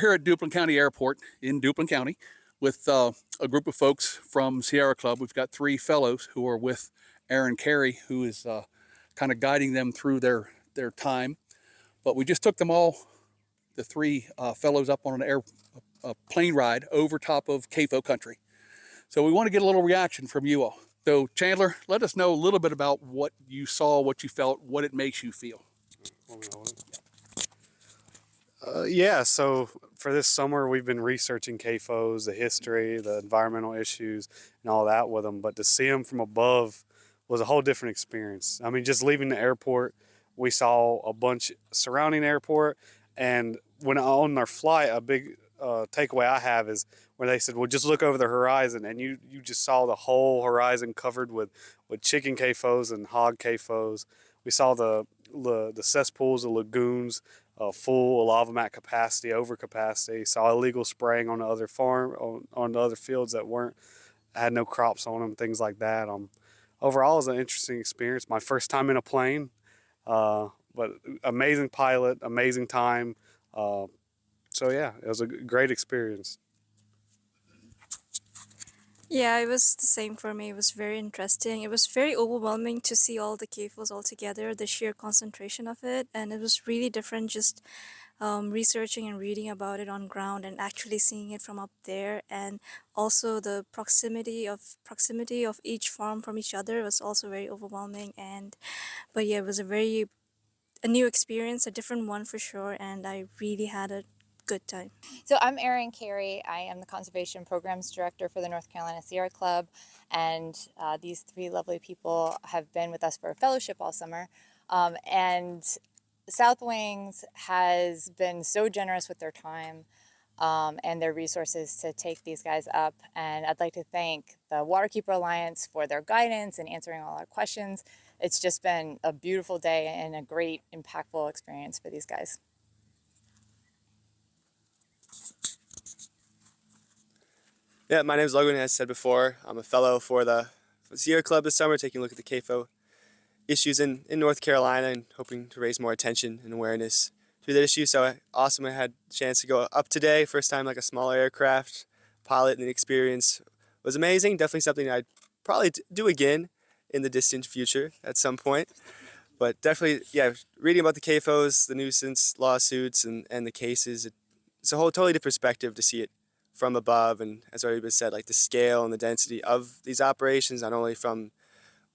here at Duplin County Airport in Duplin County with a group of folks from Sierra Club. We've got 3 fellows who are with Aaron Carey, who is kind of guiding them through their time. But we just took them all, the 3 fellows, up on a plane ride over top of CAFO country. So we want to get a little reaction from you all. So Chandler, let us know a little bit about what you saw, what you felt, what it makes you feel. Yeah, so for this summer, we've been researching CAFOs, the history, the environmental issues, and all that with them. But to see them from above was a whole different experience. I mean, just leaving the airport, we saw a bunch surrounding the airport. And when on our flight, a big takeaway I have is where they said, well, just look over the horizon. And you just saw the whole horizon covered with chicken CAFOs and hog CAFOs. We saw the cesspools, the lagoons, full, a lot of them at capacity, over capacity. Saw illegal spraying on the other farm, on the other fields that had no crops on them, things like that. Overall, it was an interesting experience. My first time in a plane, but amazing pilot, amazing time. So yeah, it was a great experience. Yeah, it was the same for me. It was very interesting. It was very overwhelming to see all the CAFOs all together, the sheer concentration of it, and it was really different just researching and reading about it on ground and actually seeing it from up there, and also the proximity of each farm from each other was also very overwhelming. But yeah, it was a new experience, a different one for sure, and I really had a good time. So I'm Erin Carey. I am the Conservation Programs Director for the North Carolina Sierra Club, and these 3 lovely people have been with us for a fellowship all summer. And South Wings has been so generous with their time and their resources to take these guys up. And I'd like to thank the Waterkeeper Alliance for their guidance and answering all our questions. It's just been a beautiful day and a great, impactful experience for these guys. Yeah, my name is Logan, as I said before. I'm a fellow for the Sierra Club this summer, taking a look at the CAFO issues in North Carolina and hoping to raise more attention and awareness to that issue. So awesome, I had a chance to go up today, first time like a smaller aircraft pilot, and the experience was amazing. Definitely something I'd probably do again in the distant future at some point. But definitely, yeah, reading about the CAFOs, the nuisance lawsuits and the cases, it's a whole totally different perspective to see it from above, and as already been said, like the scale and the density of these operations, not only from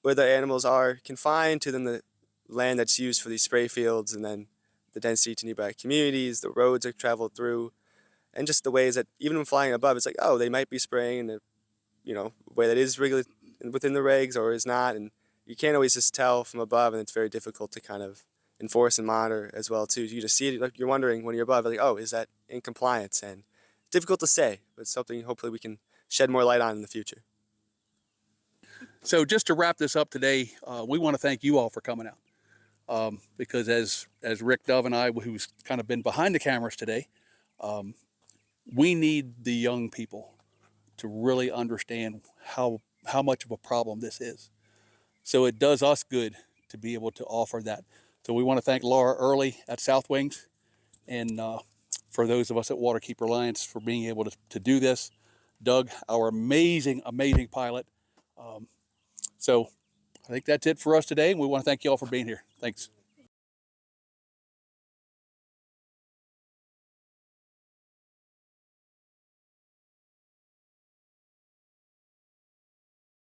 where the animals are confined to then the land that's used for these spray fields, and then the density to nearby communities, the roads are traveled through, and just the ways that even when flying above, it's like, oh, they might be spraying in a way that is regular within the regs or is not, and you can't always just tell from above, and it's very difficult to kind of enforce and monitor as well too. You just see it, like you're wondering when you're above, like, oh, is that in compliance? And difficult to say, but something hopefully we can shed more light on in the future. So just to wrap this up today, we want to thank you all for coming out. Because as Rick Dove and I, who's kind of been behind the cameras today, we need the young people to really understand how much of a problem this is. So it does us good to be able to offer that. So we want to thank Laura Early at South Wings, and for those of us at Waterkeeper Alliance for being able to do this. Doug, our amazing pilot. So I think that's it for us today. We want to thank you all for being here. Thanks.